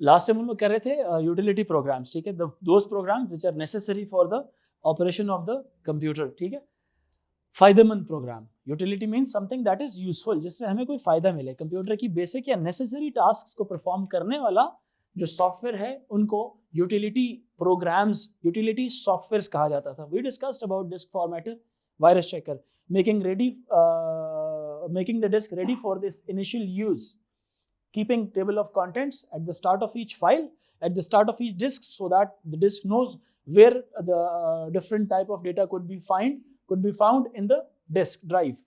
Last time हम लोग कर रहे थे यूटिलिटी प्रोग्राम्स, ठीक है, those programs which are necessary for the operation of the computer, ठीक है। फायदेमंद program, utility means something that is useful, जिससे हमें कोई फायदा मिले। कंप्यूटर की बेसिक या नेसेसरी टास्क को परफॉर्म करने वाला जो सॉफ्टवेयर है उनको यूटिलिटी प्रोग्राम्स, यूटिलिटी सॉफ्टवेयर कहा जाता था। We discussed about disk formatter, virus checker, making the disk ready for this initial use, keeping table of contents at the start of each file, at the start of each disk, so that the disk knows where the different type of data could be found in the disk drive.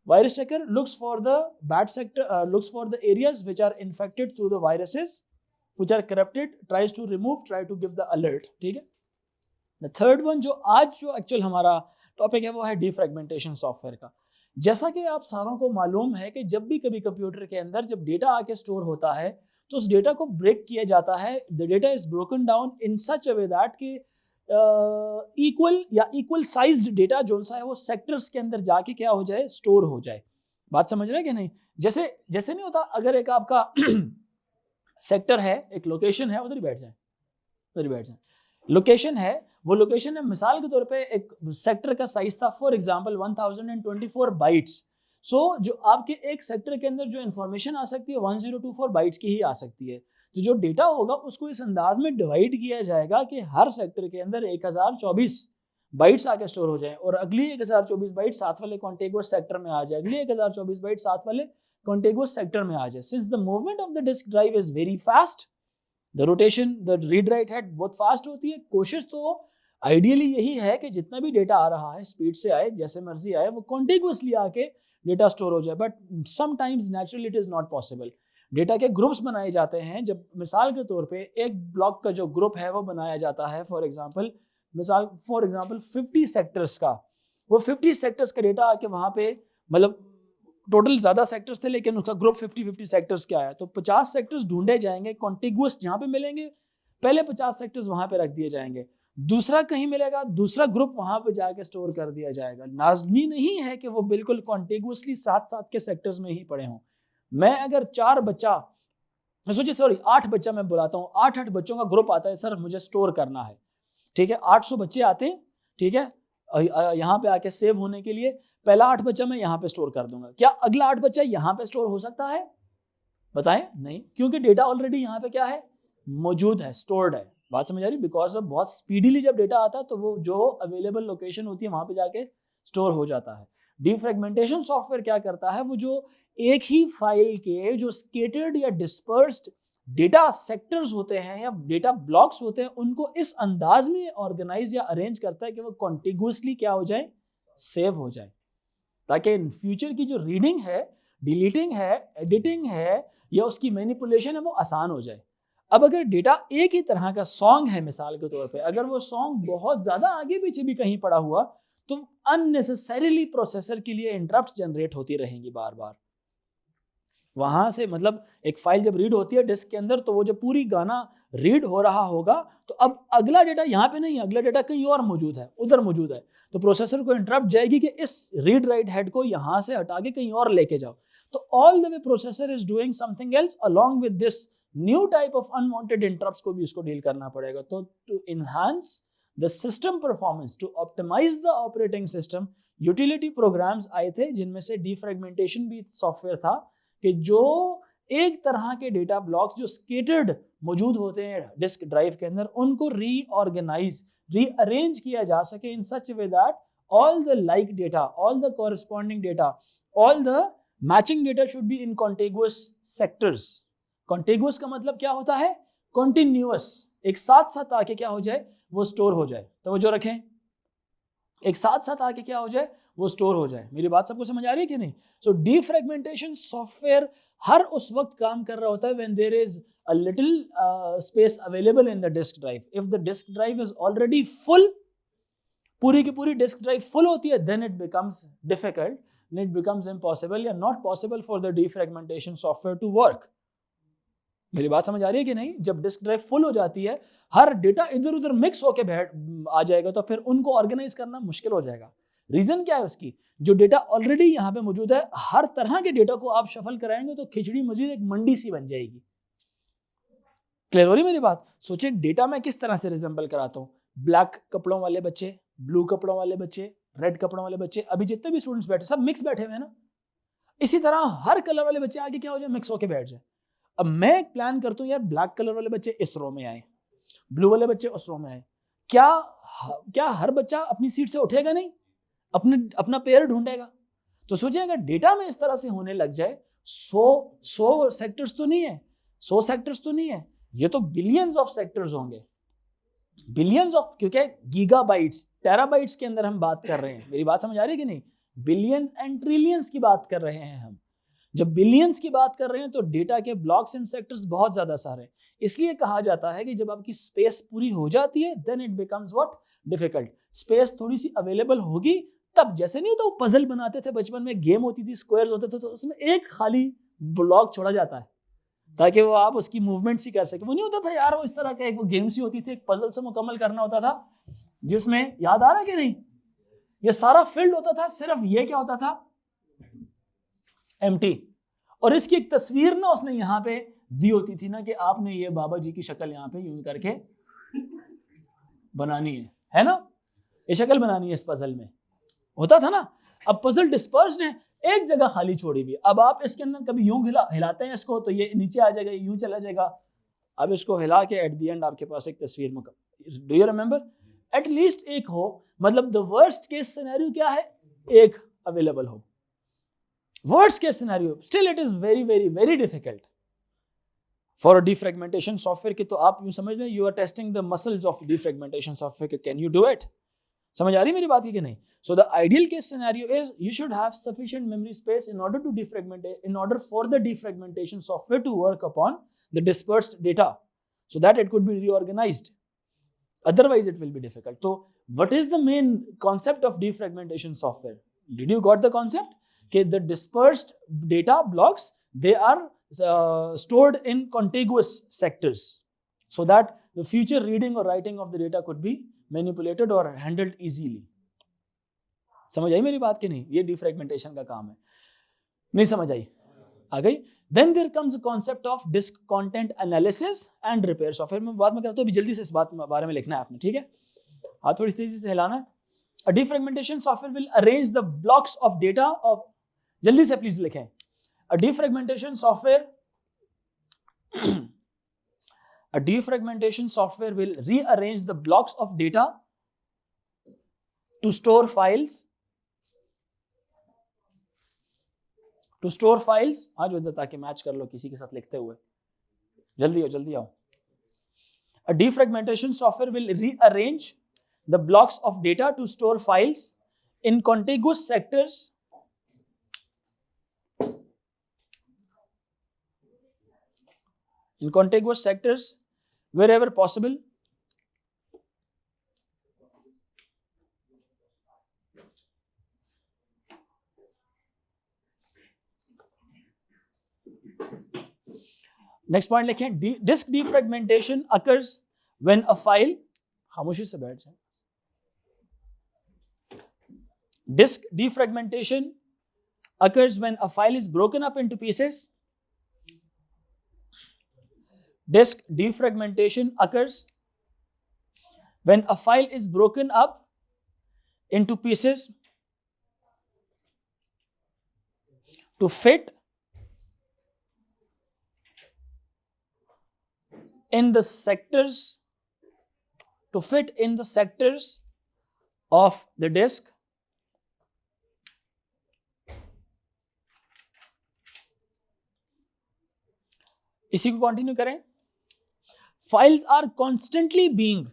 Virus checker looks for the bad sector, looks for the areas which are infected through the viruses, which are corrupted, tries to give the alert, ठीक है। The third one जो actual हमारा topic है वो है defragmentation software का। जैसा कि आप सारों को मालूम है कि जब भी कभी कंप्यूटर के अंदर जब डेटा आके स्टोर होता है तो उस डेटा को ब्रेक किया जाता है। The data is broken down in such a way that कि इक्वल साइज्ड डेटा जो सा है वो सेक्टर्स के अंदर जाके क्या हो जाए, स्टोर हो जाए। बात समझ रहे हैं कि नहीं? जैसे नहीं होता, अगर एक आपका सेक्टर है, एक लोकेशन है, उधर ही बैठ जाए, लोकेशन है, वो लोकेशन है, मिसाल के तौर पे एक सेक्टर का साइज था फॉर एग्जांपल 1024 बाइट्स। सो जो आपके एक सेक्टर के अंदर जो इंफॉर्मेशन आ सकती है 1024 बाइट्स की ही आ सकती है। तो जो डेटा होगा उसको इस अंदाज में डिवाइड किया जाएगा कि हर सेक्टर के अंदर 1024 बाइट्स आके स्टोर हो जाए और अगली 1024 बाइट साथ वाले कॉन्टिगुअस सेक्टर में आ जाए, अगली 1024 बाइट साथ वाले कॉन्टिगुअस सेक्टर में आ जाए। Since the movement of the disk drive is very fast, the rotation, the read write head बहुत फास्ट होती है। कोशिश तो आइडियली यही है कि जितना भी डेटा आ रहा है स्पीड से आए, जैसे मर्जी आए, वो कॉन्टिगुअसली आके डेटा स्टोर हो जाए। But sometimes naturally it is not possible. Data के ग्रुप्स बनाए जाते हैं। जब मिसाल के तौर पे एक ब्लॉक का जो ग्रुप है वो बनाया जाता है फॉर एग्जांपल 50 सेक्टर्स का, वो 50 सेक्टर्स का डेटा आके वहाँ पे, मतलब टोटल ज़्यादा सेक्टर्स थे लेकिन उसका ग्रुप 50 सेक्टर्स क्या है, तो 50 सेक्टर्स ढूंढे जाएंगे कॉन्टिगुअस, जहाँ पे मिलेंगे पहले 50 सेक्टर्स वहाँ पे रख दिए जाएंगे, दूसरा कहीं मिलेगा, दूसरा ग्रुप वहाँ पे जाके स्टोर कर दिया जाएगा। लाजमी नहीं है कि वो बिल्कुल कॉन्टिगुअसली साथ साथ के सेक्टर्स में ही पड़े हों। मैं अगर 8 बच्चा मैं बुलाता हूँ, 8 बच्चों का ग्रुप आता है, सर मुझे स्टोर करना है, ठीक है, 800 बच्चे आते हैं, ठीक है, यहाँ पे आके सेव होने के लिए पहला 8 बच्चा मैं यहाँ पे स्टोर कर दूंगा। क्या अगला 8 बच्चा यहाँ पे स्टोर हो सकता है? बताएं, नहीं, क्योंकि डेटा ऑलरेडी यहाँ पे क्या है, मौजूद है, स्टोर्ड है। बात समझ आ रही? बिकॉज ऑफ बहुत स्पीडीली जब डेटा आता है तो वो जो अवेलेबल लोकेशन होती है वहां पे जाके स्टोर हो जाता है। डिफ्रेगमेंटेशन सॉफ्टवेयर क्या करता है, वो जो एक ही फाइल के जो स्केटर्ड या डिस्पर्स्ड डेटा सेक्टर्स होते हैं या डेटा ब्लॉक्स होते हैं, उनको इस अंदाज में ऑर्गेनाइज या अरेंज करता है कि वो कॉन्टिगुअसली क्या हो जाए, सेव हो जाए, ताकि इन फ्यूचर की जो रीडिंग है, डिलीटिंग है, एडिटिंग है या उसकी मैनिपुलेशन है वो आसान हो जाए। अब अगर डेटा एक ही तरह का सॉन्ग है मिसाल के तौर पे, अगर वो सॉन्ग बहुत ज़्यादा आगे पीछे भी कहीं पड़ा हुआ तो अननेसेसरीली प्रोसेसर के लिए इंटरप्ट्स जनरेट होती रहेंगी बार बार। वहाँ से मतलब एक फाइल जब रीड होती है डिस्क के अंदर तो वो जब पूरी गाना रीड हो रहा होगा तो अब अगला डेटा यहाँ पे नहीं है, अगला डेटा कहीं और मौजूद है, उधर मौजूद है, तो प्रोसेसर को इंटरप्ट जाएगी कि इस रीड राइट हेड को यहाँ से हटा के कहीं और लेके जाओ। तो all the way processor is doing something else along with this new type of unwanted interrupts को भी उसको डील करना पड़ेगा। तो to enhance the system performance, to optimize the operating system, utility programs आए थे जिनमें से डिफ्रेगमेंटेशन भी सॉफ्टवेयर था कि जो एक तरह के डेटा ब्लॉक्स जो स्केटर्ड मौजूद होते हैं डिस्क ड्राइव के अंदर, उनको रीऑर्गेनाइज, रीअरेंज किया जा सके in such way that all the like data, all the corresponding data, all the matching data should be in contiguous sectors. Contiguous का मतलब क्या होता है, कॉन्टिन्यूअस, एक साथ साथ आके क्या हो जाए, वो स्टोर हो जाए। तो जो रखें, एक साथ साथ आके क्या हो जाए, वो स्टोर हो जाए। मेरी बात सबको समझ आ रही है कि नहीं? सो डिफ्रेगमेंटेशन सॉफ्टवेयर हर उस वक्त काम कर रहा होता है when there is a little space available in the disk drive. If the disk drive is already full, पूरी की पूरी डिस्क ड्राइव फुल होती है, then it becomes difficult, it becomes impossible या not possible for the defragmentation software to work. मेरी बात समझ आ रही है कि नहीं? जब डिस्क ड्राइव फुल हो जाती है, हर डेटा इधर उधर मिक्स होकर बैठ आ जाएगा, तो फिर उनको ऑर्गेनाइज करना मुश्किल हो जाएगा। रीजन क्या है उसकी, जो डेटा ऑलरेडी यहाँ पे मौजूद है, हर तरह के डेटा को आप शफल कराएंगे तो खिचड़ी मजीद एक मंडी सी बन जाएगी। क्लियर हो रही मेरी बात? सोचिए डेटा मैं किस तरह से रिजेंबल कराता हूँ, ब्लैक कपड़ों वाले बच्चे, ब्लू कपड़ों वाले बच्चे, रेड कपड़ों वाले बच्चे, अभी जितने भी स्टूडेंट्स बैठे सब मिक्स बैठे हुए हैं ना, इसी तरह हर कलर वाले बच्चे आगे क्या हो जाए, मिक्स होके बैठ जाए। अब मैं एक प्लान करता हूँ यार, ब्लैक कलर वाले बच्चे इस रो में आए, ब्लू वाले बच्चे उस रो में आए, क्या हर बच्चा अपनी सीट से उठेगा नहीं, अपना पेयर ढूंढेगा? तो सोचिए अगर डेटा में इस तरह से होने लग जाए, 100 सेक्टर्स तो नहीं है, 100 सेक्टर्स तो नहीं है, ये तो बिलियंस ऑफ सेक्टर्स होंगे, बिलियंस ऑफ, क्योंकि गीगाबाइट्स टेराबाइट्स के अंदर हम बात कर रहे हैं। मेरी बात समझ आ रही है कि नहीं? बिलियंस एंड ट्रिलियंस की बात कर रहे हैं हम। जब बिलियंस की बात कर रहे हैं तो डेटा के ब्लॉक्स एंड सेक्टर्स बहुत ज्यादा सारे, इसलिए कहा जाता है कि जब आपकी स्पेस पूरी हो जाती है then it becomes what, difficult. Space थोड़ी सी अवेलेबल होगी तब, जैसे नहीं तो पजल बनाते थे बचपन में, गेम होती थी, स्क्वायर्स होते थे, तो उसमें एक खाली ब्लॉक छोड़ा जाता है ताकि वो आप उसकी मूवमेंट्स ही कर सके। वो नहीं होता था यार, वो इस तरह का एक वो गेम्स ही होती थी, एक पजल से मुकम्मल करना होता था, जिसमें याद आ रहा है कि नहीं, ये सारा फील्ड होता था, सिर्फ ये क्या होता था, एम्प्टी। और इसकी एक तस्वीर ना उसने यहाँ पे दी होती थी ना कि आपने ये बाबा जी की शक्ल यहाँ पे यूं करके बनानी है ना, ये शक्ल बनानी है इस पजल में, होता था ना। अब पजल डिस्पर्स्ड है, एक जगह खाली छोड़ी हुई, अब आप इसके अंदर कभी यूं हिलाते हैं इसको तो ये नीचे आ जाएगा, यूं चला जाएगा। अब इसको हिला के एट द एंड आपके पास एक तस्वीर में, डू यू रिमेंबर, एटलीस्ट एक हो, मतलब द वर्स्ट केस सिनेरियो क्या है, एक अवेलेबल हो, worst case scenario. Still it is very very very difficult for defragmentation software की। तो आप यूं समझ लें, you are testing the muscles of defragmentation software, can you do it? समझ आ रही मेरी बात की कि नहीं? So the ideal case scenario is you should have sufficient memory space in order to defragment, in order for the defragmentation software to work upon the dispersed data, so that it could be reorganized. Otherwise, it will be difficult. So, what is the main concept of defragmentation software? Did you got the concept? Okay, the dispersed data blocks, they are stored in contiguous sectors, so that the future reading or writing of the data could be manipulated or handled easily. समझ आई मेरी बात कि नहीं? ये defragmentation का काम है। नहीं समझ आई? आ गई? Then there comes a concept of disk content analysis and repair software. मैं बात में करता हूँ, अभी जल्दी से इस बात के बारे में लिखना है आपने, ठीक है? हाथ थोड़ी तेजी से हिलाना है। A defragmentation software will arrange the blocks of data of, जल्दी से प्लीज लिखें। A defragmentation software will rearrange the blocks of data to store files, आज उधर ताकि मैच कर लो किसी के साथ लिखते हुए, जल्दी आओ। A defragmentation software will rearrange the blocks of data to store files in contiguous sectors wherever possible. Next point लिखें, disk defragmentation occurs when a file, खामोशी से बैठ जाए, disk defragmentation occurs when a file is broken up into pieces. Disk defragmentation occurs when a file is broken up into pieces to fit in the sectors of the disk इसी को continue करें। Files are constantly being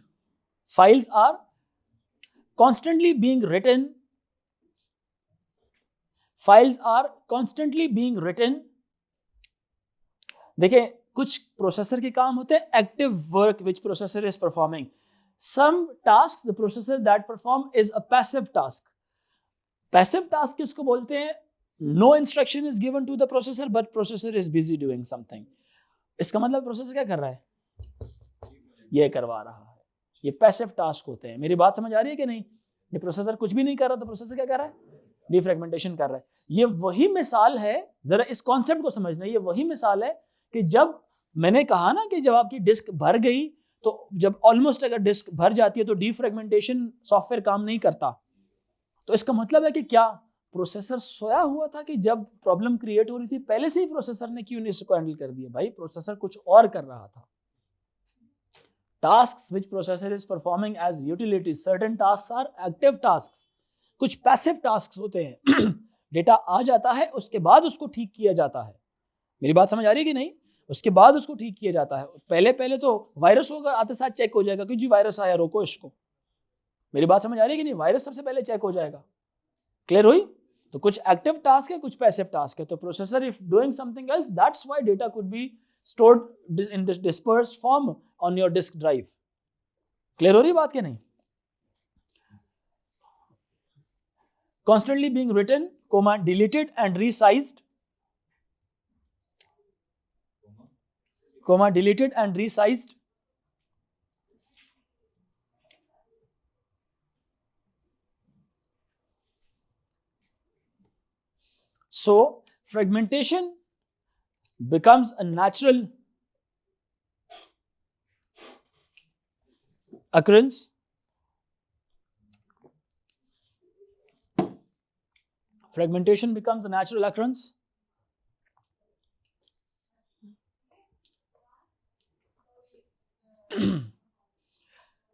written. देखिए कुछ processor के काम होते हैं active work which processor is performing, some task the processor that perform is a passive task. Passive task किसको बोलते हैं? No instruction is given to the processor but processor is busy doing something. इसका मतलब processor क्या कर रहा है? ये करवा रहा है, ये पैसिव टास्क होते हैं। मेरी बात समझ आ रही है कि नहीं? ये प्रोसेसर कुछ भी नहीं कर रहा तो प्रोसेसर क्या कर रहा है? डिफ्रेगमेंटेशन कर रहा है। ये वही मिसाल है, जरा इस कॉन्सेप्ट को समझना, ये वही मिसाल है कि जब मैंने कहा ना कि जब आपकी डिस्क भर गई, तो जब ऑलमोस्ट अगर डिस्क भर जाती है तो डीफ्रेगमेंटेशन सॉफ्टवेयर काम नहीं करता। तो इसका मतलब है कि क्या प्रोसेसर सोया हुआ था कि जब प्रॉब्लम क्रिएट हो रही थी पहले से ही प्रोसेसर ने क्यों नहीं इसको हैंडल कर दिया? भाई प्रोसेसर कुछ और कर रहा था। Tasks which processor is performing as utilities, certain tasks are active tasks, कुछ पैसिव टास्क्स होते हैं। डेटा आ जाता है, उसके बाद उसको ठीक किया जाता है। मेरी बात समझ आ रही है कि नहीं? उसके बाद उसको ठीक किया जाता है। पहले तो वायरस होगा, आते साथ चेक हो जाएगा कि जी वायरस आया, रोको इसको। मेरी बात समझ आ रही है कि नहीं? वायरस सबसे पहले चेक हो जाएगा। क्लियर हुई? तो कुछ एक्टिव टास्क है, कुछ पैसिव टास्क है। तो processor if doing something else, that's why data could be stored in this dispersed form on your disk drive. Clear हो रही बात कि नहीं? Constantly being written, comma, deleted and resized, comma, deleted and resized. So fragmentation becomes a natural occurrence. Fragmentation becomes a natural occurrence.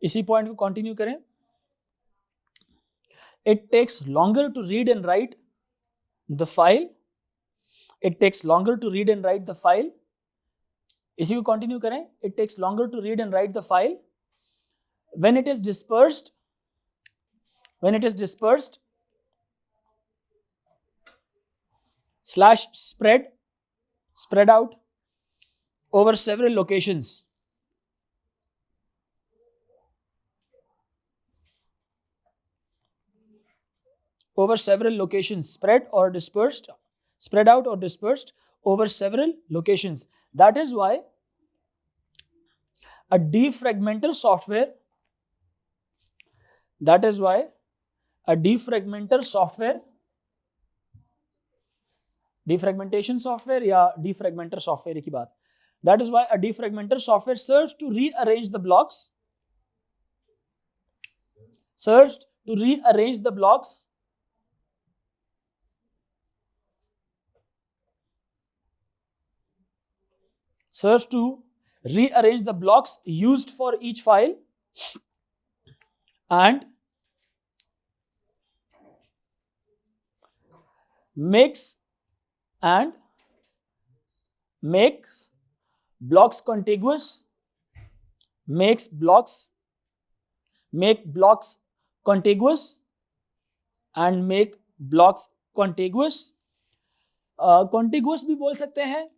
इसी point को continue करें। It takes longer to read and write the file. It takes longer to read and write the file. इसी को continue करें। It takes longer to read and write the file. When it is dispersed, slash spread out over several locations. Over several locations, spread out or dispersed over several locations. That is why a defragmented software, defragmentation software या defragmenter software की बात, that is why a defragmenter software serves to rearrange the blocks, serves to rearrange the blocks used for each file and makes blocks contiguous, and make blocks contiguous. contiguous भी बोल सकते हैं,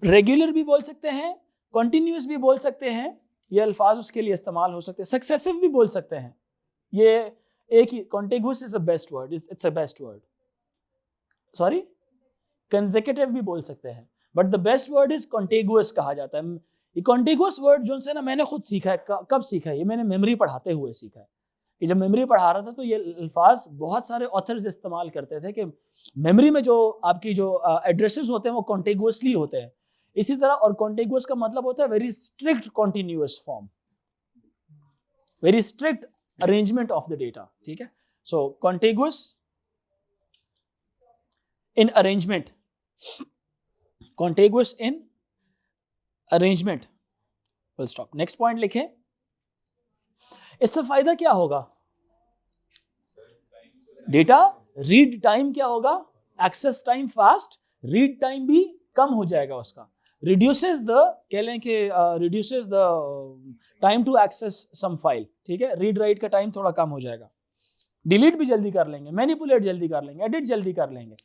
regular भी बोल सकते हैं, कॉन्टिन्यूस भी बोल सकते हैं, ये अल्फाज उसके लिए इस्तेमाल हो सकते हैं। सक्सेसिव भी बोल सकते हैं, ये एक ही, contiguous is a best word, it's a best word. Sorry, consecutive भी बोल सकते हैं, but the best word is contiguous कहा जाता है। ये कॉन्टिग्यूस वर्ड जो है ना, मैंने खुद सीखा है। कब सीखा है? ये मैंने मेमोरी पढ़ाते हुए सीखा है। कि जब मेमोरी पढ़ा रहा था तो ये अल्फाज बहुत सारे ऑथर्स इस्तेमाल करते थे कि मेमोरी में जो आपकी जो एड्रेसेस होते हैं वो कॉन्टिग्यूसली होते हैं। इसी तरह, और कॉन्टिग्यूस का मतलब होता है very strict continuous form, very strict arrangement of the data. ठीक है, so contiguous in arrangement, contiguous in arrangement, full stop. Next point लिखें। इससे फायदा क्या होगा? डेटा रीड टाइम क्या होगा? Access time fast, read time भी कम हो जाएगा उसका। reduces the, कह लें कि reduces the time to access some file। ठीक है, रीड राइट का टाइम थोड़ा कम हो जाएगा। डिलीट भी जल्दी कर लेंगे, मैनिपुलेट जल्दी कर लेंगे, एडिट जल्दी कर लेंगे।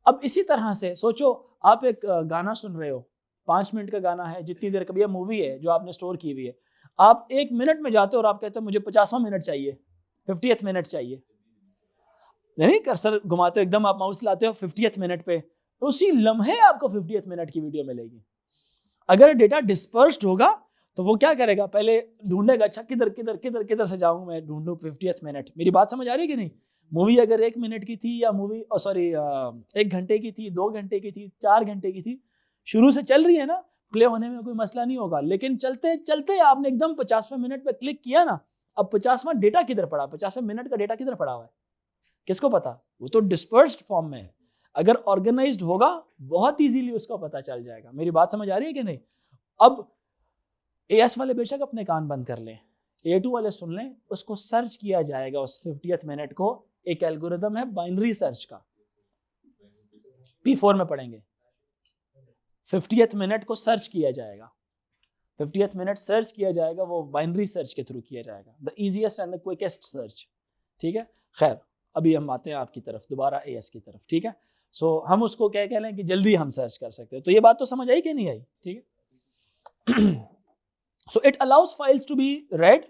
अब इसी तरह से सोचो, आप एक गाना सुन रहे हो, 5 मिनट का गाना है, जितनी देर का भी मूवी है जो आपने स्टोर की हुई है, आप 1 मिनट में जाते हो और आप कहते हो मुझे 50वां मिनट चाहिए, 50th मिनट चाहिए, नहीं कर्सर घुमाते हो, एकदम आप माउस लाते हो 50th मिनट पे, तो उसी लम्हे आपको 50th मिनट की वीडियो मिलेगी। अगर डेटा डिस्पर्स्ड होगा तो वो क्या करेगा? पहले ढूंढेगा, अच्छा किधर किधर किधर किधर से जाऊं मैं, ढूंढूं 50th मिनट। मेरी बात समझ आ रही है कि नहीं? मूवी अगर 1 मिनट की थी, या मूवी 1 घंटे की थी, 2 घंटे की थी, 4 घंटे की थी, शुरू से चल रही है ना, प्ले होने में कोई मसला नहीं होगा। लेकिन चलते चलते आपने एकदम 50वें मिनट पे क्लिक किया ना, अब 50वां डेटा किधर पड़ा, 50वें मिनट का डेटा किधर पड़ा हुआ है, किसको पता? वो तो डिस्पर्स्ड फॉर्म में है। अगर ऑर्गेनाइज्ड होगा बहुत इजीली उसको पता चल जाएगा। मेरी बात समझ आ रही है कि नहीं? अब एएस वाले बेशक अपने कान बंद कर लें, A2 वाले सुन लें, उसको सर्च किया जाएगा उस 50th मिनट को। एक एल्गोरिदम है बाइनरी सर्च का, P4 में पढ़ेंगे। 50th मिनट को सर्च किया जाएगा, 50th मिनट सर्च किया जाएगा, वो बाइनरी सर्च के थ्रू किया जाएगा, the easiest and the quickest search. ठीक है, खैर अभी हम आते हैं आपकी तरफ, दोबारा एएस की तरफ। ठीक है, सो हम उसको क्या कह लें कि जल्दी हम सर्च कर सकते हैं। तो ये बात तो समझ आई कि नहीं आई? ठीक है। So it allows files to be read,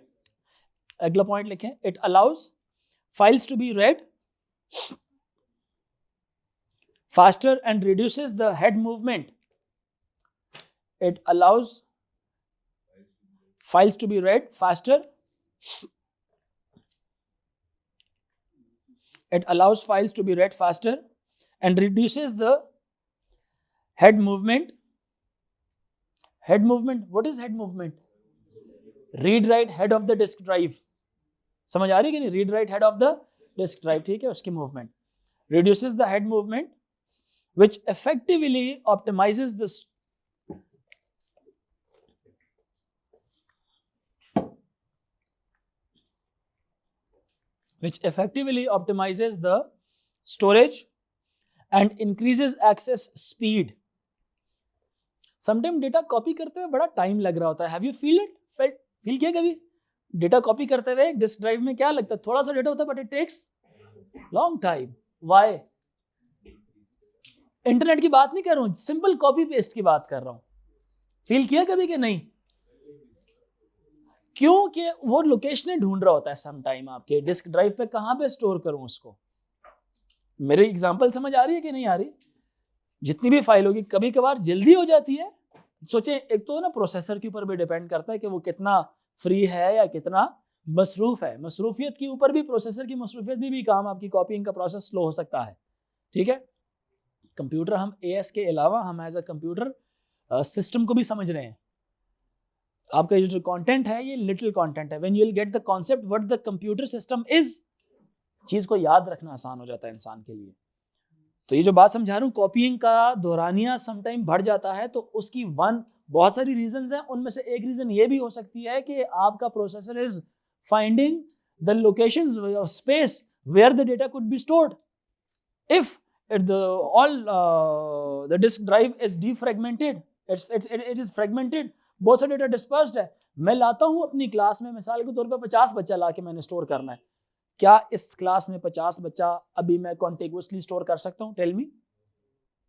अगला पॉइंट लिखें, it allows files to be read faster and reduces the head movement. It allows files to be read faster. It allows files to be read faster and reduces the head movement. Head movement, what is head movement? Read write head of the disk drive. समझ आ रही है कि नहीं? Read write head of the disk drive, ठीक है, उसकी movement. Reduces the head movement, which effectively optimizes the storage and increases access speed. Sometimes data copy करते हुए बड़ा टाइम लग रहा होता है। Have you feel किया कभी? डेटा कॉपी करते हुए डिस्क ड्राइव में क्या लगता है, थोड़ा सा डेटा होता है but it takes long time. Why? Internet की बात नहीं कर रहा हूं, सिंपल कॉपी पेस्ट की बात कर रहा हूं। फील किया कभी कि नहीं? क्योंकि वो लोकेशन ढूंढ रहा होता है सम टाइम आपके डिस्क ड्राइव पे, कहां पे स्टोर करूं उसको। मेरी एग्जांपल समझ आ रही है कि नहीं आ रही? जितनी भी फाइल होगी, कभी कभार जल्दी हो जाती है। सोचे, एक तो ना प्रोसेसर के ऊपर भी डिपेंड करता है कि वो कितना फ्री है या कितना मसरूफ है। मसरूफियत के ऊपर भी, प्रोसेसर की मसरूफियत भी काम आपकी कॉपीइंग का प्रोसेस स्लो हो सकता है। ठीक है, कंप्यूटर हम एएस के अलावा हम एज अ कंप्यूटर सिस्टम को भी समझ रहे हैं। आपका जो कंटेंट है ये लिटिल कंटेंट है। When you will get the concept what the computer system is, चीज को याद रखना आसान हो जाता है इंसान के लिए। तो ये जो बात समझा रहा हूँ, कॉपीइंग का दोहरानिया समटाइम बढ़ जाता है, तो उसकी बहुत सारी रीजंस हैं। उनमें से एक रीजन ये भी हो सकती है कि आपका processor is finding the locations of space where the data could be stored. If the disk drive is defragmented, it is fragmented, बहुत सा डेटा डिस्पर्स्ड है। मैं लाता हूं अपनी क्लास में, मिसाल के तौर पर 50 बच्चा ला के मैंने स्टोर करना है। क्या इस क्लास में 50 बच्चा अभी मैं कॉन्टिगुअसली स्टोर कर सकता हूं? Tell me.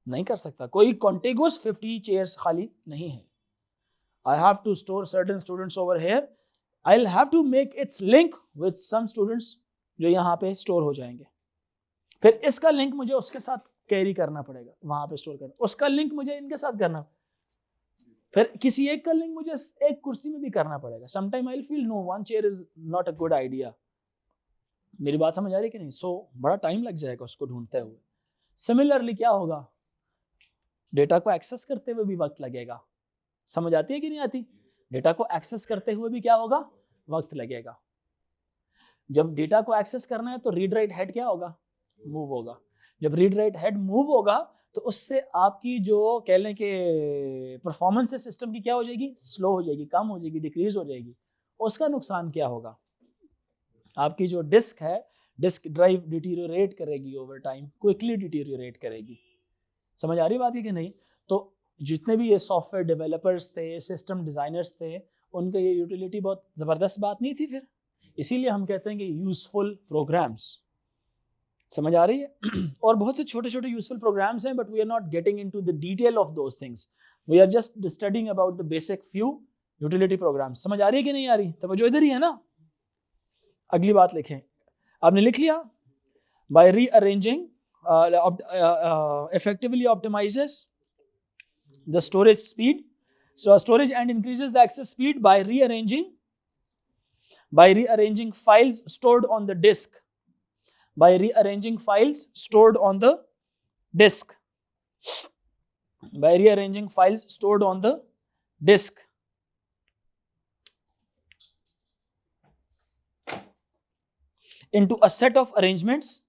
नहीं कर सकता। कोई कॉन्टिगुअस 50 चेयर्स खाली नहीं है। I have to store certain students over here. I'll have to make its link with some students जो यहाँ पे स्टोर हो जाएंगे। फिर इसका लिंक मुझे उसके साथ कैरी करना पड़ेगा, वहां पे स्टोर करना। उसका लिंक मुझे इनके साथ करना, फिर किसी एक का लिंक मुझे एक कुर्सी में भी करना पड़ेगा। Sometime I feel no, one chair is not a good idea. मेरी बात समझ आ रही है कि नहीं? सो बड़ा टाइम लग जाएगा उसको ढूंढते हुए। सिमिलरली क्या होगा, डेटा को एक्सेस करते हुए भी वक्त लगेगा। समझ आती है कि नहीं आती? डेटा को एक्सेस करते हुए भी क्या होगा, वक्त लगेगा। जब डेटा को एक्सेस करना है तो रीड राइट हेड क्या होगा, मूव होगा। जब रीड राइट हेड मूव होगा तो उससे आपकी जो कह लें कि परफॉर्मेंस है सिस्टम की क्या हो जाएगी, स्लो हो जाएगी, कम हो जाएगी, डिक्रीज हो जाएगी। उसका नुकसान क्या होगा, आपकी जो डिस्क है, डिस्क ड्राइव डिटीरियोरेट करेगी ओवर टाइम, क्विकली डिटीरियोरेट करेगी। समझ आ रही बात है कि नहीं? तो जितने भी ये सॉफ्टवेयर डेवलपर्स थे, सिस्टम डिज़ाइनर्स थे, उनका ये यूटिलिटी बहुत ज़बरदस्त बात नहीं थी फिर। इसीलिए हम कहते हैं कि यूजफुल प्रोग्राम्स। समझ आ रही है? और बहुत से छोटे छोटे यूजफुल प्रोग्राम्स हैं, but we are not getting into the detail of those things, we are just studying about the basic few utility programs. समझ आ रही है कि नहीं आ रही? तो जो इधर ही है ना, अगली बात लिखें। आपने लिख लिया, by rearranging effectively optimizes the storage speed, so storage and increases the access speed by rearranging files stored on the disk, by rearranging files stored on the disk, by rearranging files stored on the disk into a set of arrangements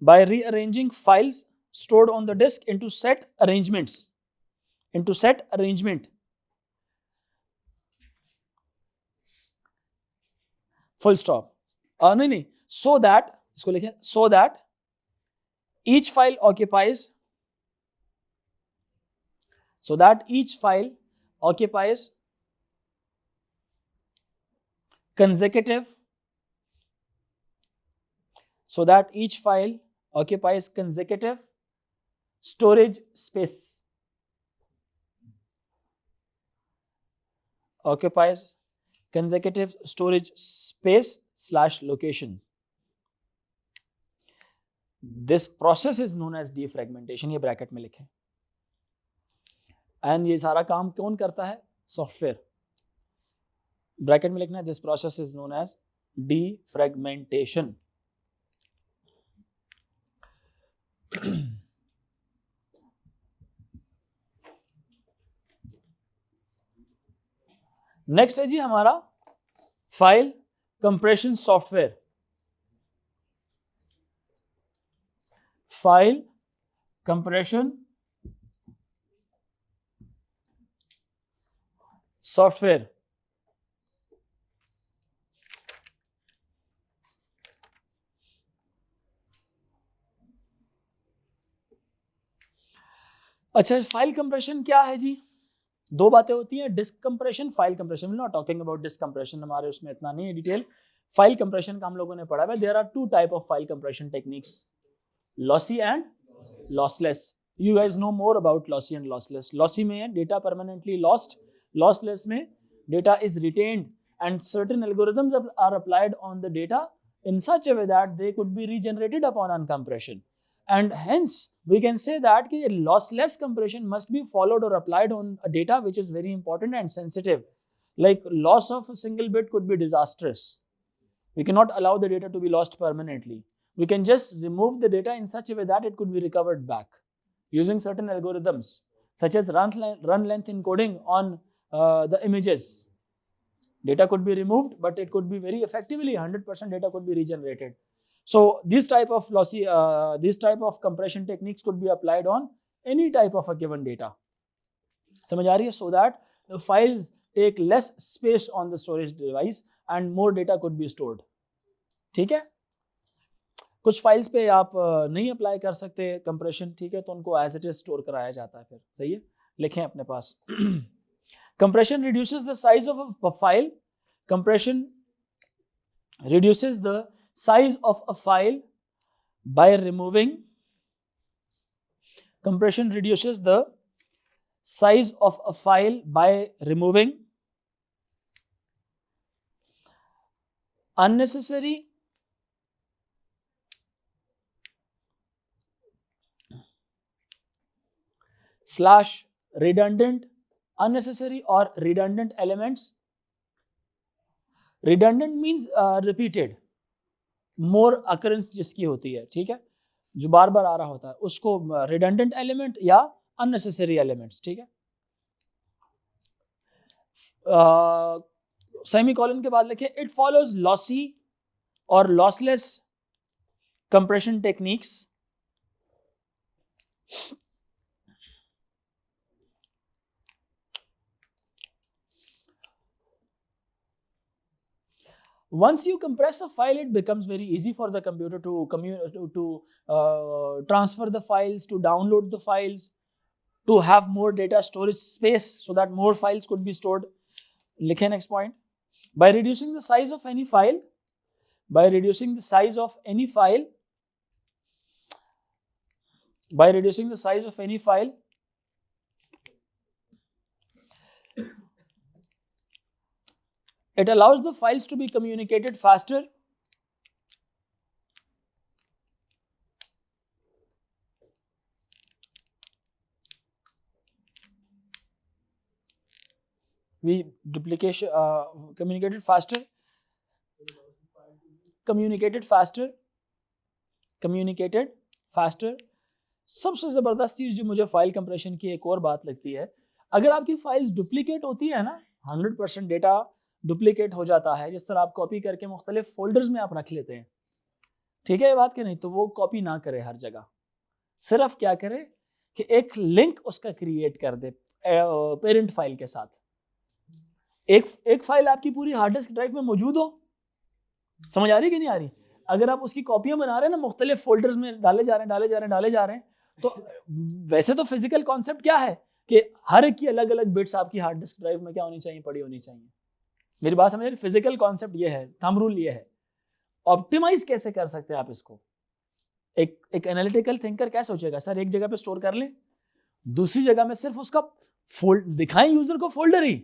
by rearranging files stored on the disk into set arrangements, into set arrangement, full stop. नहीं, so that, इसको लिखें, so that each file occupies consecutive storage space, / location. This process is known as defragmentation. ये bracket में लिखें. And ये सारा काम कौन करता है? सॉफ्टवेयर. ब्रैकेट में लिखना है, this process is known as defragmentation. Next है जी हमारा file compression software. File compression software. अच्छा, फाइल कंप्रेशन क्या है जी? दो बातें होती हैं, disk compression, file compression. Not talking about disk compression, हमारे उसमें इतना नहीं है डिटेल. फाइल कंप्रेशन का हम लोगों ने पढ़ा है. There are two type of file compression techniques, lossy and lossless. You guys know more about lossy and lossless. Lossy में डेटा परमानेंटली लॉस्ट, लॉसलेस में data is retained and certain algorithms are applied on the data in such a way that they could be regenerated upon uncompression. And hence we can say that a lossless compression must be followed or applied on a data which is very important and sensitive. Like loss of a single bit could be disastrous. We cannot allow the data to be lost permanently. We can just remove the data in such a way that it could be recovered back using certain algorithms such as run length encoding on the images. Data could be removed, but it could be very effectively 100% data could be regenerated. So this type of lossy, this type of compression techniques could be applied on any type of a given data. समझ आ रही है? So that the files take less space on the storage device and more data could be stored. ठीक है? कुछ files पे आप नहीं अप्लाई कर सकते कंप्रेशन, ठीक है, तो उनको एज इट इज स्टोर कराया जाता है. फिर सही है, लिखें अपने पास. Compression reduces the size of a file. Compression reduces the size of a file by removing. Compression reduces the size of a file by removing unnecessary / redundant, unnecessary or redundant elements. Redundant means repeated, more occurrence जिसकी होती है, ठीक है, जो बार बार आ रहा होता है, उसको redundant element या unnecessary elements. ठीक है, सेमीकोलन के बाद लिखे, it follows lossy or lossless compression techniques Once you compress a file, it becomes very easy for the computer to transfer the files, to download the files, to have more data storage space so that more files could be stored. Likhe next point. By reducing the size of any file, it allows the files to be communicated faster. Communicated faster. सबसे ज़बरदस्त चीज़ जो मुझे file compression की एक और बात लगती है, अगर आपकी फाइल्स डुप्लीकेट होती है ना, 100% डेटा डुप्लीकेट हो जाता है, जिस तरह आप कॉपी करके मुख्तलिफ फोल्डर्स में आप रख लेते हैं, ठीक है ये बात कि नहीं, तो वो कॉपी ना करे हर जगह, सिर्फ क्या करे कि एक लिंक उसका क्रिएट कर दे पेरेंट फाइल के साथ। एक फाइल आपकी पूरी हार्ड डिस्क ड्राइव में मौजूद हो, समझ आ रही कि नहीं आ रही? अगर आप उसकी कॉपियां बना रहे हैं ना, मुख्तलिफ फोल्डर्स में डाले जा रहे हैं, तो वैसे तो फिजिकल कॉन्सेप्ट क्या है कि हर एक की अलग अलग बिट्स आपकी हार्ड डिस्क ड्राइव में क्या होनी चाहिए, पड़ी होनी चाहिए। मेरी बात समझ रही? फिजिकल कॉन्सेप्ट ये है, थंब रूल ये है। ऑप्टिमाइज कैसे कर सकते हैं आप इसको? एक एनालिटिकल थिंकर क्या सोचेगा, सर एक जगह पे स्टोर कर लें, दूसरी जगह में सिर्फ उसका दिखाएं यूजर को फोल्डर ही।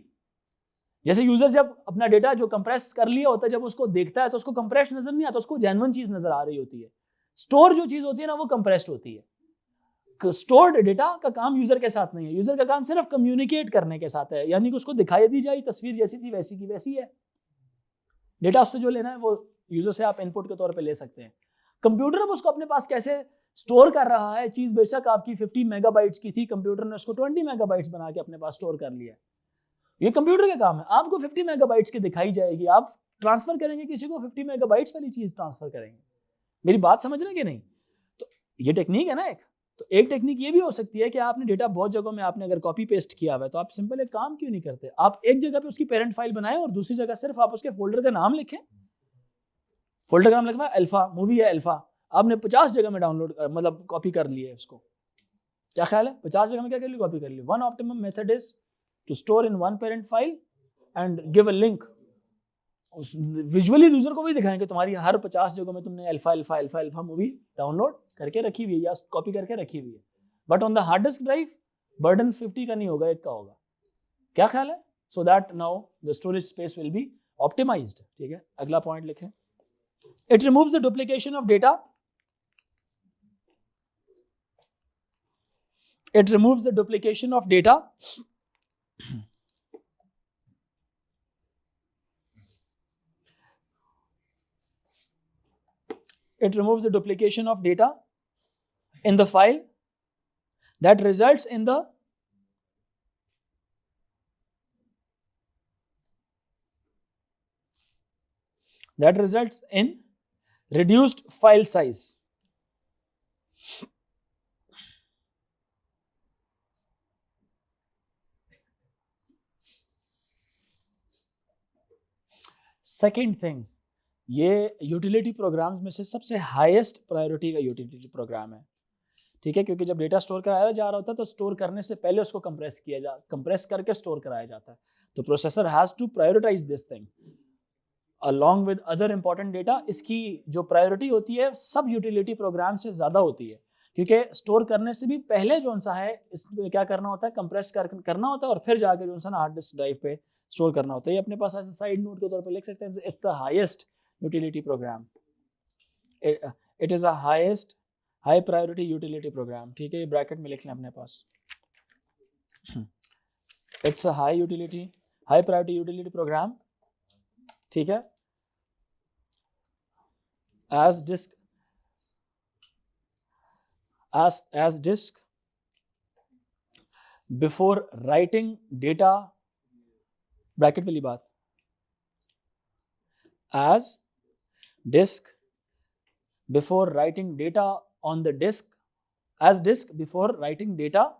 जैसे यूजर जब अपना डेटा जो कंप्रेस कर लिया होता है, जब उसको देखता है तो उसको कंप्रेस नजर नहीं आता, उसको जेन्युइन चीज नजर आ रही होती है। स्टोर जो चीज होती है ना, वो कंप्रेस्ड होती है। स्टोर्ड डेटा का काम यूजर के साथ नहीं है, यूजर का काम सिर्फ कम्युनिकेट करने के साथ है, यानी कि उसको दिखाई दी जाए तस्वीर जैसी थी वैसी की वैसी है। डेटा उससे जो लेना है वो यूजर से आप इनपुट के तौर पे ले सकते हैं। कंप्यूटर अब उसको अपने पास कैसे स्टोर कर रहा है, चीज बेशक आपकी 50 मेगाबाइट्स की थी, कंप्यूटर ने उसको 20 मेगाबाइट्स बना के अपने पास स्टोर कर लिया। ये कंप्यूटर का काम है। आपको 50 मेगाबाइट्स की दिखाई जाएगी, आप ट्रांसफर करेंगे किसी को, 50 मेगाबाइट्स वाली चीज ट्रांसफर करेंगे। मेरी बात समझ रहे हैं कि नहीं? तो ये टेक्निक है ना एक। तो एक टेक्निक ये भी हो सकती है कि आपने डेटा बहुत जगहों में आपने अगर कॉपी पेस्ट किया हुआ है, तो आप सिंपल एक काम क्यों नहीं करते, आप एक जगह पे उसकी पेरेंट फाइल बनाएं और दूसरी जगह सिर्फ आप उसके फोल्डर का नाम लिखें। फोल्डर का नाम लिखा अल्फा, मूवी है अल्फा, आपने 50 जगह में डाउनलोड मतलब कॉपी कर लिया है उसको। क्या ख्याल है, 50 जगह में क्या कर लिया, कॉपी कर लिया। One optimum method is to store in one parent file and give a link. Visually user को भी दिखाएंगे तुम्हारी हर 50 जगहों में तुमने alpha alpha alpha alpha movie download करके रखी हुई है या कॉपी करके रखी हुई है। But on the hard disk drive burden 50 का नहीं होगा, 1 का होगा। क्या ख्याल है? So that now the storage space will be optimized. ठीक है, अगला पॉइंट लिखें। It removes the duplication of data. It removes the duplication of data. It removes the duplication of data in the file that results in reduced file size. Second thing, ये utility programmes में से सबसे highest priority का utility programme है। ठीक है, क्योंकि जब डेटा स्टोर कराया जा रहा होता है तो स्टोर करने से पहले उसको कंप्रेस करके स्टोर कराया जाता है। तो processor has to prioritize this thing along with other important data. इसकी जो प्रायोरिटी होती है सब यूटिलिटी प्रोग्राम से ज़्यादा होती है, क्योंकि स्टोर करने से भी पहले जो सा है इसमें क्या करना होता है, कंप्रेस करना होता है और फिर जाके जो सा ना हार्ड डिस्क ड्राइव पे स्टोर करना होता है। ये अपने पास ऐसे साइड नोट के तौर पे लिख सकते हैं, it's the highest utility program, it is a highest high priority utility program. ठीक है, ये ब्रैकेट में लिख लें अपने पास, it's a high priority utility program. ठीक है, as disk before writing data, bracket वाली बात, as disk before writing data on the disk, as disk before writing data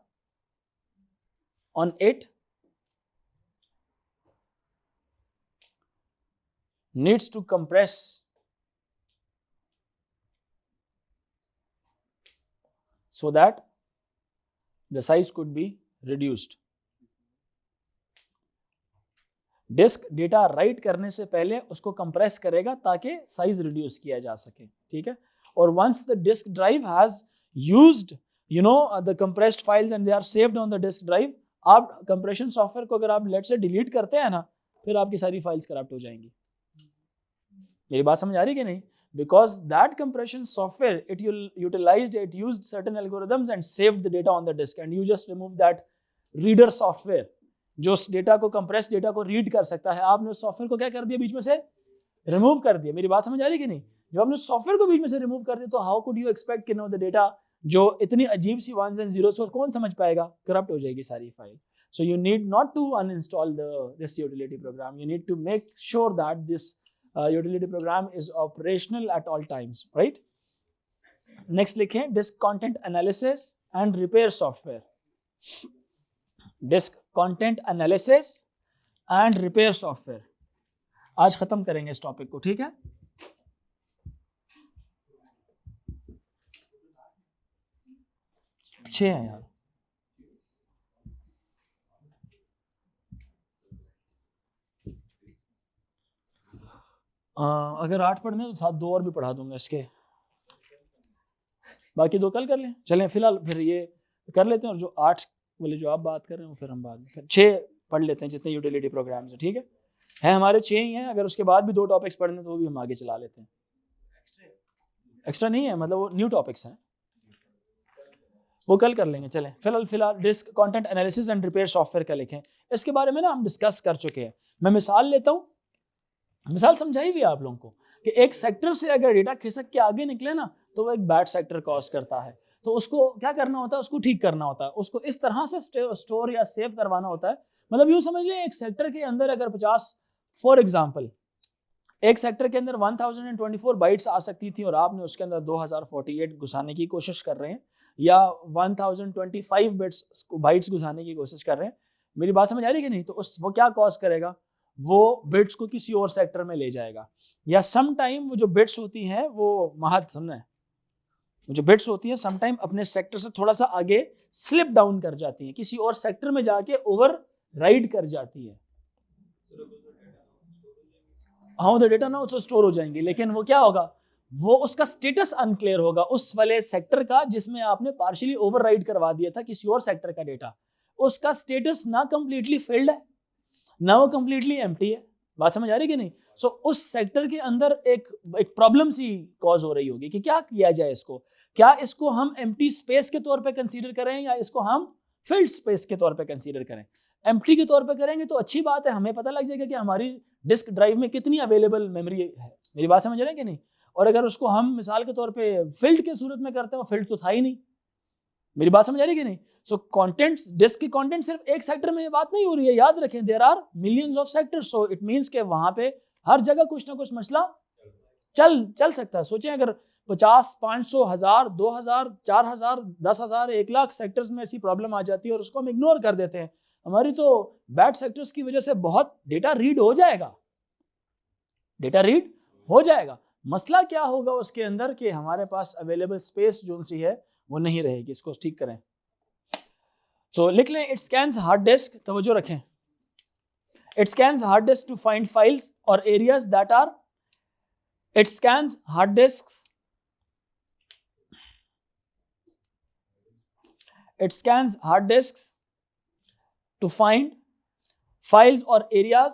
on it needs to compress so that the size could be reduced. Disk data write करने से पहले उसको compress करेगा ताकि size reduce किया जा सके। ठीक है, और once the disk drive has used the compressed files and they are saved on the disk drive, आप कंप्रेशन सॉफ्टवेयर को अगर आप लेट से डिलीट करते हैं ना, फिर आपकी सारी फाइल्स करप्ट हो जाएंगी। मेरी बात समझ आ रही है कि नहीं? Because that compression software, it used certain algorithms and saved the data on the disk, and you just remove that reader software जो उस डेटा को कंप्रेस डेटा को रीड कर सकता है, आपने उस सॉफ्टवेयर को क्या कर दिया, बीच में से रिमूव कर दिया। मेरी बात समझ आ रही है कि नहीं? जब आपने सॉफ्टवेयर को बीच में से रिमूव कर दिया तो हाउ कुड यू एक्सपेक्ट कि नो द डेटा जो इतनी अजीब सी वंस एंड जीरोस को कौन समझ पाएगा, करप्ट हो जाएगी सारी file. So you need not to uninstall this utility program. You need to make sure that this utility program is operational at all times, right? Next लिखें disk content analysis and repair software. Disk content analysis and repair software. आज खत्म करेंगे इस topic को, ठीक है? छह हैं यार. अगर 8 पढ़ने तो साथ 2 और भी पढ़ा दूंगा इसके, बाकी 2 कल कर लें. चलें फिलहाल फिर ये कर लेते हैं, और जो 8 वाले जो आप बात कर रहे हैं फिर हम बाद में फिर 6 पढ़ लेते हैं जितने यूटिलिटी प्रोग्राम्स हैं, ठीक है हमारे 6 ही हैं. अगर उसके बाद भी 2 टॉपिक्स पढ़ने तो वो भी हम आगे चला लेते हैं. एक्स्ट्रा नहीं है, मतलब वो न्यू टॉपिक्स हैं, वो कल कर लेंगे. चलें फिलहाल disk content analysis and repair software का लिखें. इसके बारे में ना हम डिस्कस कर चुके हैं. मैं मिसाल लेता हूँ, मिसाल समझाई भी आप लोगों को कि एक सेक्टर से अगर डेटा खिसक के आगे निकले ना तो वो एक बैड सेक्टर कॉज करता है. तो उसको क्या करना होता है, उसको ठीक करना होता है, उसको इस तरह से स्टोर या सेव करवाना होता है. मतलब यूँ समझ लें एक सेक्टर के अंदर अगर 50 फॉर एग्जाम्पल एक सेक्टर के अंदर 1024 बाइट्स आ सकती थी और आपने उसके अंदर 2048 घुसाने की कोशिश कर रहे हैं या 1025 बाइट्स घुसाने की कोशिश कर रहे हैं. मेरी बात समझ आ रही है कि नहीं? तो वो क्या कॉज करेगा, वो बिट्स को किसी और सेक्टर में ले जाएगा. या सम टाइम वो जो बिट्स होती हैं वो जो बिट्स होती हैं सम टाइम अपने सेक्टर से थोड़ा सा आगे स्लिप डाउन कर जाती हैं, किसी और सेक्टर में जाके ओवर राइड कर जाती है. हाँ तो डेटा ना उसको स्टोर हो जाएंगे, लेकिन वो क्या होगा, वो उसका स्टेटस अनक्लियर होगा उस वाले सेक्टर का जिसमें आपने पार्शियली ओवरराइड करवा दिया था किसी और सेक्टर का डेटा. उसका स्टेटस ना कंप्लीटली फिल्ड है ना वो कंप्लीटली एम्प्टी है. बात समझ आ रही कि नहीं? सो उस सेक्टर के अंदर एक प्रॉब्लम सी कॉज हो रही होगी कि क्या किया जाए इसको. क्या इसको हम एम्प्टी स्पेस के तौर पे कंसीडर करें या इसको हम फिल्ड स्पेस के तौर पे कंसीडर करें. एम्प्टी के तौर पे करेंगे तो अच्छी बात है, हमें पता लग जाएगा कि हमारी डिस्क ड्राइव में कितनी अवेलेबल मेमोरी है. मेरी बात समझ रहे हैं कि नहीं? और अगर उसको हम मिसाल के तौर पे फिल्ड के सूरत में करते हैं, फिल्ड तो था ही नहीं. मेरी बात समझ आ रही है कि नहीं? सो कंटेंट, डिस्क की कंटेंट सिर्फ एक सेक्टर में बात नहीं हो रही है, याद रखें there are millions of sectors. So it means के वहां पे हर जगह कुछ ना कुछ मसला चल सकता है. सोचें अगर 50, 500, 1000, 2000, 4000, 10,000, 1 लाख सेक्टर्स में ऐसी प्रॉब्लम आ जाती है और उसको हम इग्नोर कर देते हैं, हमारी तो बैड सेक्टर्स की वजह से बहुत डेटा रीड हो जाएगा. मसला क्या होगा उसके अंदर कि हमारे पास अवेलेबल स्पेस जो सी है वो नहीं रहेगी. इसको ठीक करें. सो लिख लें, इट स्कैन्स हार्ड डिस्क, तवज्जो रखें, it scans hard disk to find files और areas that are, it scans hard disk, it scans hard disks to find files or areas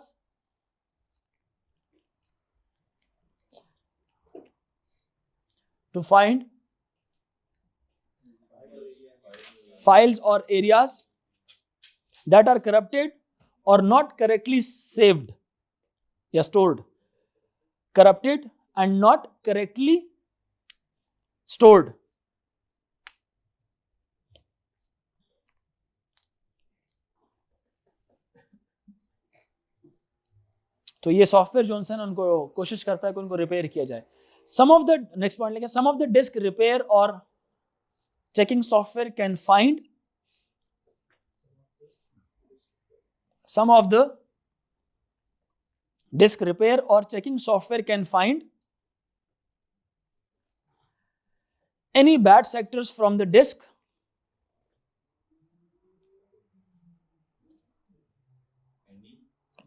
that are corrupted or not correctly saved या stored. Corrupted and not correctly stored. तो ये software Johnson उनको कोशिश करता है कि उनको repair किया जाए. Some of the next point लेके, some of the disk repair और checking software can find, some of the disk repair और checking software can find any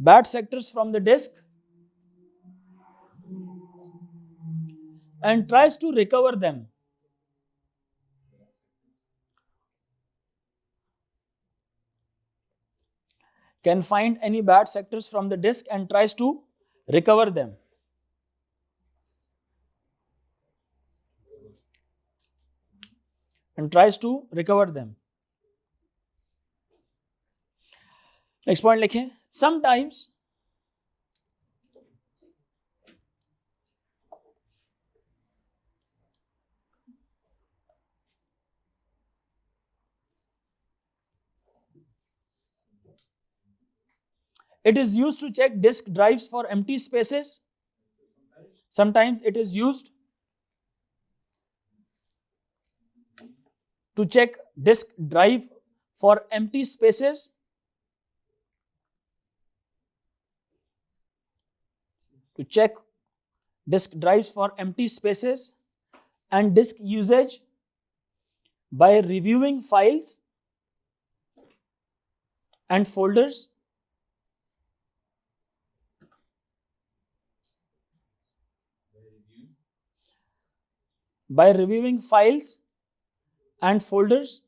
bad sectors from the disk and tries to recover them. Can find any bad sectors from the disk and tries to recover them. Next point लिखें, sometimes It is used to check disk drives for empty spaces. Sometimes it is used to check disk drive for empty spaces. To check disk drives for empty spaces and disk usage by reviewing files and folders. By reviewing files and folders.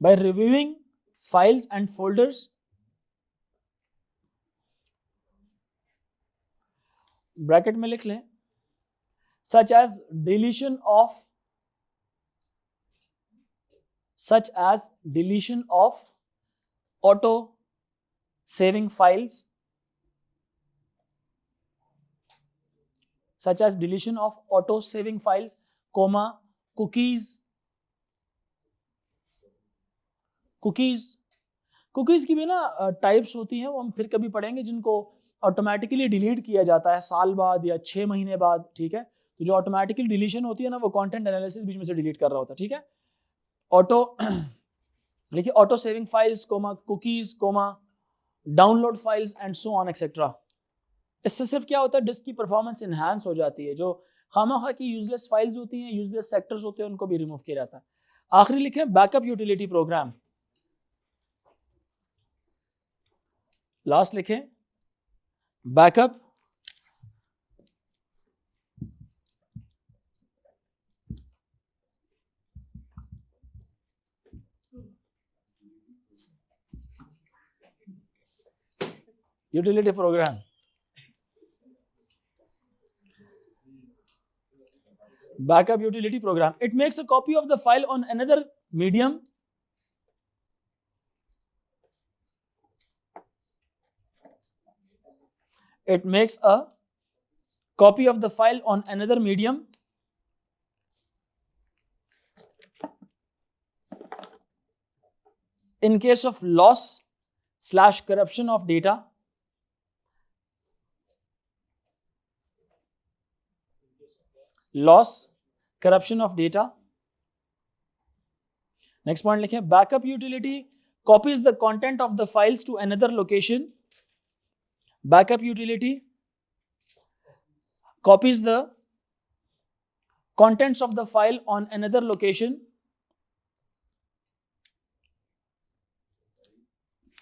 By reviewing files and folders. Bracket में लिख लें, such as deletion of auto saving files, such as deletion of auto saving files, comma, cookies की भी ना types होती हैं, वो हम फिर कभी पढ़ेंगे, जिनको ऑटोमेटिकली डिलीट किया जाता है साल बाद या 6 महीने बाद, ठीक है। तो जो ऑटोमेटिकली डिलीशन होती है ना, वो कंटेंट एनालिसिस बीच में से डिलीट कर रहा होता है, ठीक है। ऑटो देखिए, auto saving files, comma cookies, comma download files and so on etcetera. इससे सिर्फ क्या होता है, डिस्क की परफॉर्मेंस इन्हांस हो जाती है। जो खामखा की यूजलेस फाइल्स होती हैं, यूजलेस सेक्टर्स होते हैं, उनको भी रिमूव किया जाता है। आखिरी लिखें, बैकअप यूटिलिटी प्रोग्राम। लास्ट लिखें, backup utility program. Backup utility program. It makes a copy of the file on another medium. It makes a copy of the file on another medium. In case of loss/corruption of data. Loss, corruption of data. Next point लिखें, backup utility copies the content of the files to another location. Backup utility copies the contents of the file on another location.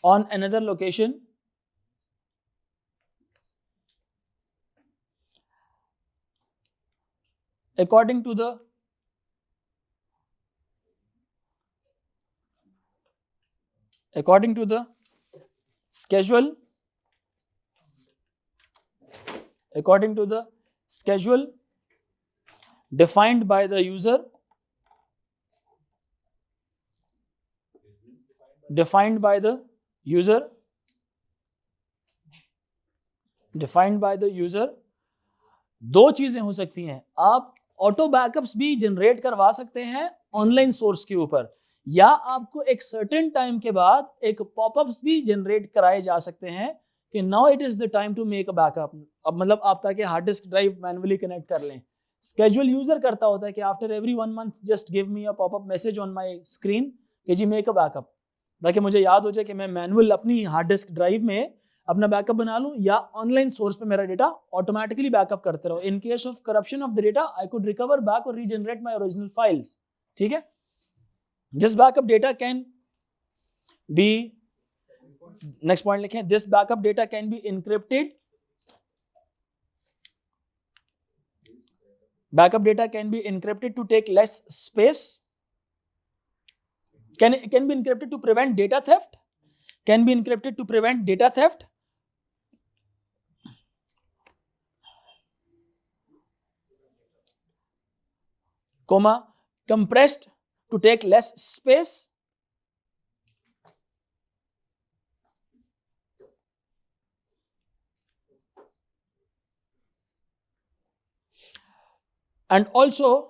On another location. According to the schedule. According to the schedule defined by the user. Defined by the user. Defined by the user. दो चीजें हो सकती हैं, आप auto backups भी generate करवा सकते हैं ऑनलाइन सोर्स के ऊपर, या आपको एक सर्टेन टाइम के बाद एक पॉपअप्स भी जनरेट कराए जा सकते हैं कि now it is the time to make a backup. अब मतलब आप ताकि hard disk drive manually connect कर लें। स्केड्यूल यूजर करता होता है कि after every 1 month just give me a popup message on my screen कि जी मेक अ बैकअप, ताकि मुझे याद हो जाए कि मैं मैनुअल अपनी हार्ड डिस्क ड्राइव में अपना बैकअप बना लूं, या ऑनलाइन सोर्स पे मेरा डेटा ऑटोमेटिकली बैकअप करते रहो। In case of corruption of the data I could recover back और रीजनरेट माय ओरिजिनल फाइल्स, ठीक है। This backup data can be, next point लिखें, this backup data can be encrypted. Backup data can be encrypted to take less space. Can be encrypted to prevent data theft. Can be encrypted to prevent data theft. Comma, compressed to take less space. And also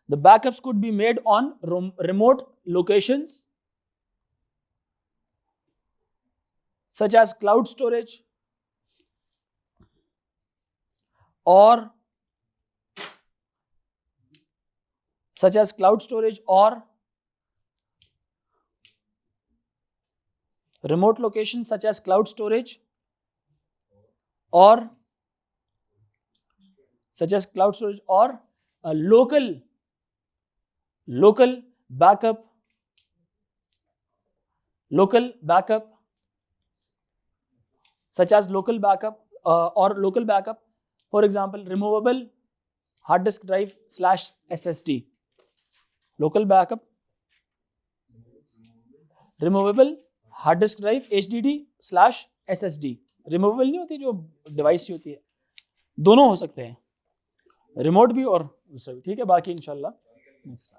The backups could be made on remote locations such as cloud storage or remote locations such as cloud storage or a local backup such as local backup, for example removable hard disk drive / SSD. Local backup, removable hard disk drive HDD/SSD. Removable नहीं होती जो device होती है, दोनों हो सकते हैं, remote भी और दूसरा भी. ठीक है, बाकी इंशाल्लाह नेक्स्ट